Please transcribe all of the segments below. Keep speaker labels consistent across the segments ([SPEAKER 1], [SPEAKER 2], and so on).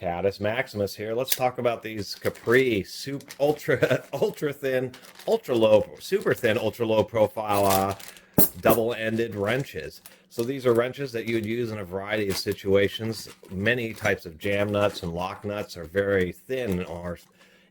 [SPEAKER 1] Catus, Maximus here. Let's talk about these Capri ultra thin, ultra low, super thin, ultra low profile double-ended wrenches. So these are wrenches that you would use in a variety of situations. Many types of jam nuts and lock nuts are very thin,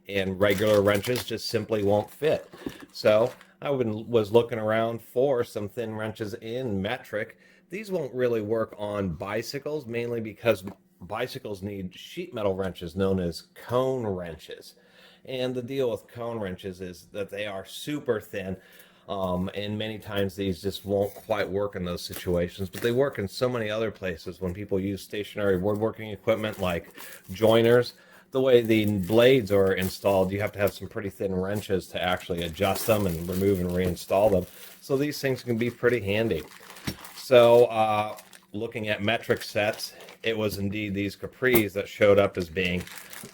[SPEAKER 1] and regular wrenches just simply won't fit. So was looking around for some thin wrenches in metric. These won't really work on bicycles, mainly because bicycles need sheet metal wrenches known as cone wrenches. And the deal with cone wrenches is that they are super thin, and many times these just won't quite work in those situations, but they work in so many other places when people use stationary woodworking equipment like joiners. The way the blades are installed, you have to have some pretty thin wrenches to actually adjust them and remove and reinstall them. So these things can be pretty handy. So looking at metric sets, it was indeed these Capris that showed up as being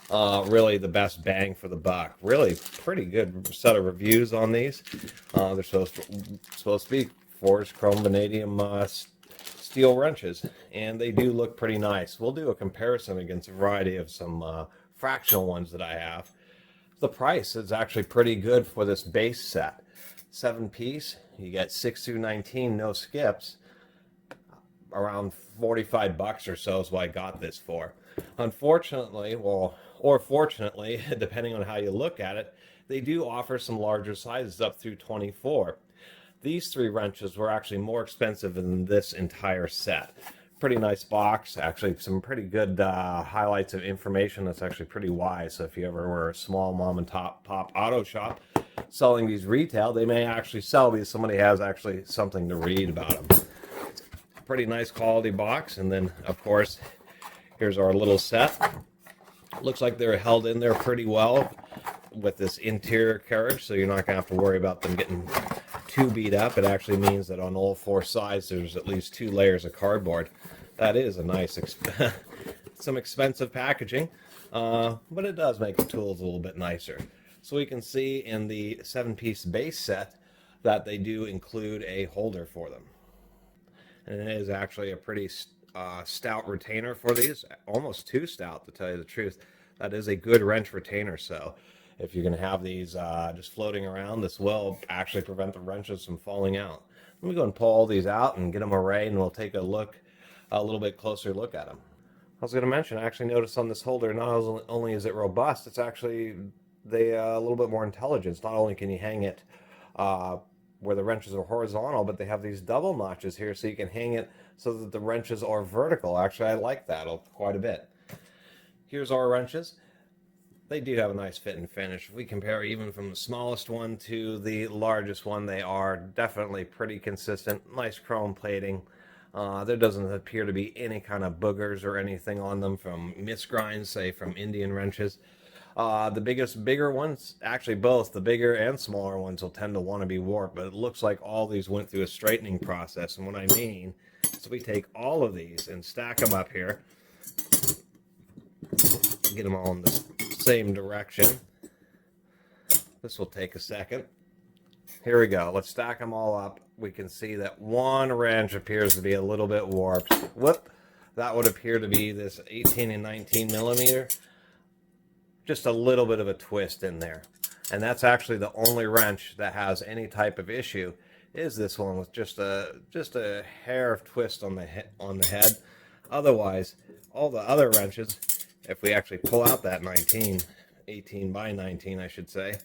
[SPEAKER 1] really the best bang for the buck. Really pretty good set of reviews on these. They're supposed to be forged chrome vanadium steel wrenches, and they do look pretty nice. We'll do a comparison against a variety of some fractional ones that I have. The price is actually pretty good for this base set. 7-piece, you get 6 through 19, no skips. Around 45 bucks or so is what I got this for. Unfortunately, or fortunately, depending on how you look at it, they do offer some larger sizes up through 24. These 3 wrenches were actually more expensive than this entire set. Pretty nice box, actually some pretty good highlights of information that's actually pretty wise. So if you ever were a small mom and pop auto shop selling these retail, they may actually sell these. Somebody has actually something to read about them. Pretty nice quality box. And then of course here's our little set. Looks like they're held in there pretty well with this interior carriage, so you're not gonna have to worry about them getting too beat up. It actually means that on all 4 sides there's at least 2 layers of cardboard. That is a nice some expensive packaging, but it does make the tools a little bit nicer. So we can see in the 7-piece base set that they do include a holder for them. And it is actually a pretty stout retainer for these, almost too stout to tell you the truth. That is a good wrench retainer, so if you're going to have these just floating around, this will actually prevent the wrenches from falling out. Let me go and pull all these out and get them arrayed, and we'll take a little bit closer look at them. I was going to mention, I actually noticed on this holder, not only is it robust, it's actually a little bit more intelligence. Not only can you hang it where the wrenches are horizontal, but they have these double notches here, so you can hang it so that the wrenches are vertical. Actually, I like that quite a bit. Here's our wrenches. They do have a nice fit and finish. If we compare even from the smallest one to the largest one, they are definitely pretty consistent. Nice chrome plating. There doesn't appear to be any kind of boogers or anything on them from misgrinds, say from Indian wrenches. The bigger ones, actually both the bigger and smaller ones, will tend to want to be warped, but it looks like all these went through a straightening process. And what I mean is we take all of these and stack them up here, get them all in the same direction. This will take a second. Here we go. Let's stack them all up. We can see that one wrench appears to be a little bit warped. Whoop! That would appear to be this 18 and 19 millimeter. Just a little bit of a twist in there. And that's actually the only wrench that has any type of issue, is this one with just a hair of twist on the head. Otherwise, all the other wrenches, if we actually pull out that 18 by 19, I should say,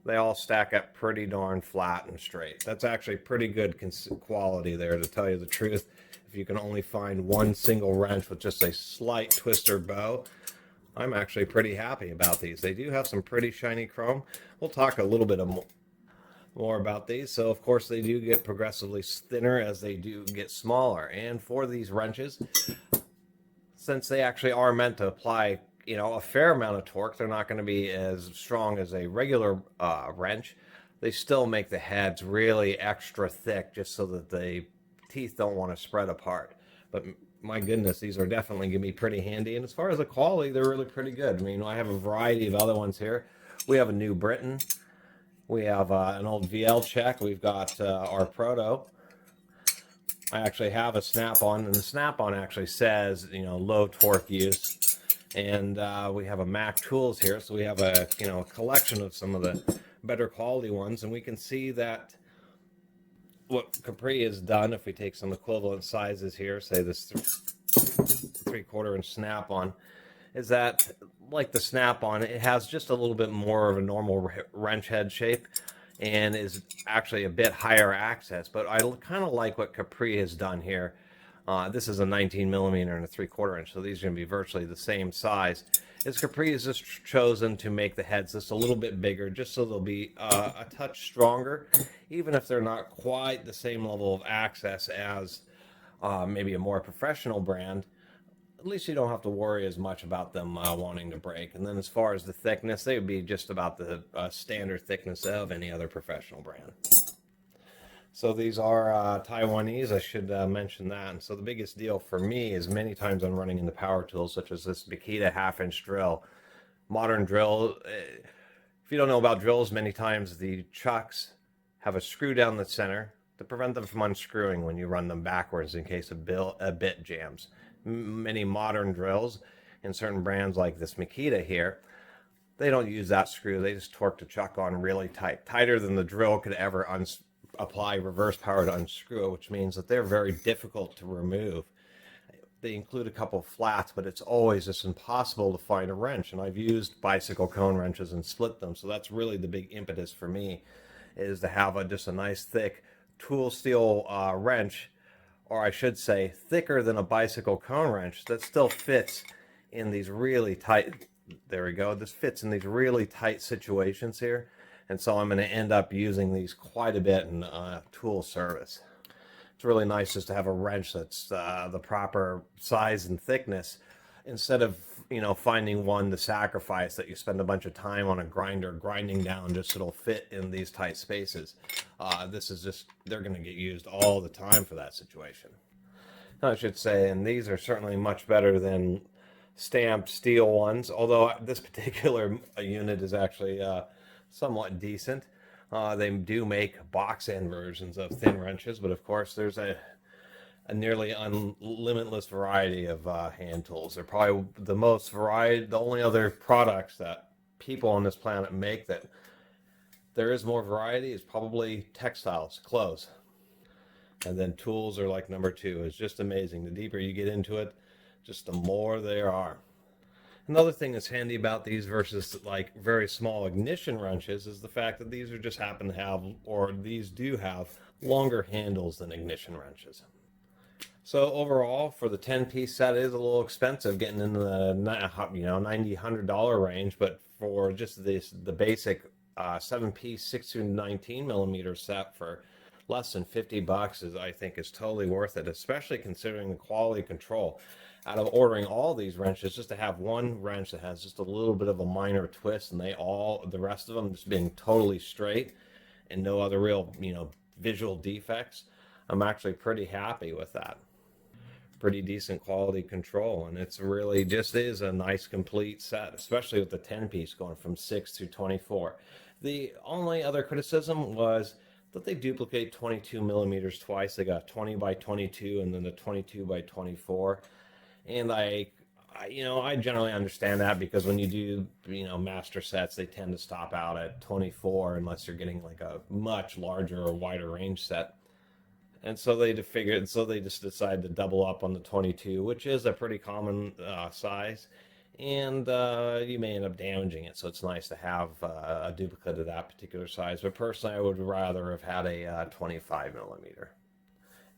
[SPEAKER 1] they all stack up pretty darn flat and straight. That's actually pretty good quality there, to tell you the truth. If you can only find one single wrench with just a slight twist or bow, I'm actually pretty happy about these. They do have some pretty shiny chrome. We'll talk a little bit more about these. So of course they do get progressively thinner as they do get smaller. And for these wrenches, since they actually are meant to apply, a fair amount of torque, they're not going to be as strong as a regular wrench. They still make the heads really extra thick just so that the teeth don't want to spread apart. But my goodness, these are definitely going to be pretty handy. And as far as the quality, they're really pretty good. I mean, I have a variety of other ones here. We have a New Britain. We have an old VL check. We've got our Proto. I actually have a snap-on, and the snap-on actually says, you know, low torque use. And we have a Mac Tools here, so we have a, you know, a collection of some of the better quality ones, and we can see that what Capri has done, if we take some equivalent sizes here, say this 3/4 inch snap-on, is that, like the snap-on, it has just a little bit more of a normal wrench head shape and is actually a bit higher access. But I kind of like what Capri has done here. This is a 19 millimeter and a 3/4 inch, so these are going to be virtually the same size. Is Capri has just chosen to make the heads just a little bit bigger, just so they'll be a touch stronger, even if they're not quite the same level of access as maybe a more professional brand. At least you don't have to worry as much about them wanting to break. And then as far as the thickness, they would be just about the standard thickness of any other professional brand. So these are Taiwanese, I should mention that. And so the biggest deal for me is many times I'm running into power tools, such as this Makita 1/2 inch drill. Modern drill, if you don't know about drills, many times the chucks have a screw down the center to prevent them from unscrewing when you run them backwards in case a bit jams. Many modern drills in certain brands like this Makita here, they don't use that screw. They just torque the chuck on really tight, tighter than the drill could ever apply reverse power to unscrew it, which means that they're very difficult to remove. They include a couple of flats, but it's always just impossible to find a wrench. And I've used bicycle cone wrenches and split them, so that's really the big impetus for me, is to have just a nice thick tool steel wrench, or I should say thicker than a bicycle cone wrench, that still fits in these really tight, there we go, this fits in these really tight situations here. And so I'm going to end up using these quite a bit in tool service. It's really nice just to have a wrench that's the proper size and thickness, instead of, you know, finding one to sacrifice that you spend a bunch of time on a grinder grinding down just so it'll fit in these tight spaces. This is just, they're going to get used all the time for that situation, I should say. And these are certainly much better than stamped steel ones, although this particular unit is actually somewhat decent. They do make box end versions of thin wrenches, but of course there's a nearly limitless variety of hand tools. They're probably the most variety, the only other products that people on this planet make that there is more variety is probably textiles, clothes. And then tools are like number 2. It's just amazing. The deeper you get into it, just the more there are. Another thing that's handy about these versus like very small ignition wrenches is the fact that these are just happen to have, or these do have, longer handles than ignition wrenches. So overall, for the 10-piece set, it is a little expensive, getting into the $90, $100 range. But for just the basic 7-piece 6 to 19 millimeter set for less than $50 is, I think, is totally worth it, especially considering the quality control. Out of ordering all these wrenches, just to have one wrench that has just a little bit of a minor twist, and the rest of them just being totally straight and no other real, visual defects, I'm actually pretty happy with that. Pretty decent quality control, and it's really just is a nice complete set, especially with the 10-piece going from 6 to 24. The only other criticism was that they duplicate 22 millimeters twice. They got 20 by 22 and then the 22 by 24. And I generally understand that, because when you do, master sets, they tend to stop out at 24 unless you're getting like a much larger or wider range set. And so they just decided to double up on the 22, which is a pretty common size, and you may end up damaging it. So it's nice to have a duplicate of that particular size. But personally, I would rather have had a 25 millimeter.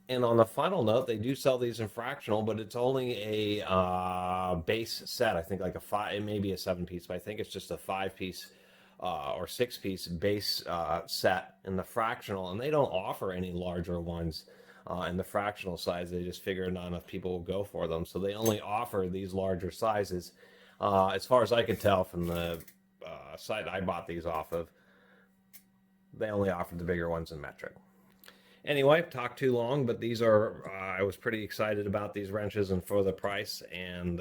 [SPEAKER 1] And on the final note, they do sell these in fractional, but it's only a base set. I think like it may be a 7-piece, but I think it's just a 5-piece or 6-piece base set in the fractional, and they don't offer any larger ones in the fractional size. They just figure not enough people will go for them, so they only offer these larger sizes. As far as I could tell from the site I bought these off of, they only offered the bigger ones in metric. Anyway, talked too long, but these are, I was pretty excited about these wrenches and for the price, and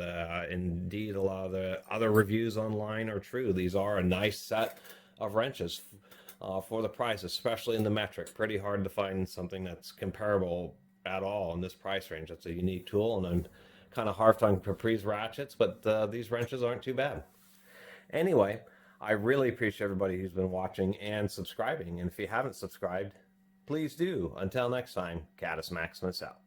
[SPEAKER 1] indeed a lot of the other reviews online are true. These are a nice set of wrenches for the price, especially in the metric. Pretty hard to find something that's comparable at all in this price range. That's a unique tool, and I'm kind of harped on Capri's ratchets, but these wrenches aren't too bad. Anyway, I really appreciate everybody who's been watching and subscribing, and if you haven't subscribed, please do. Until next time, Catus Maximus out.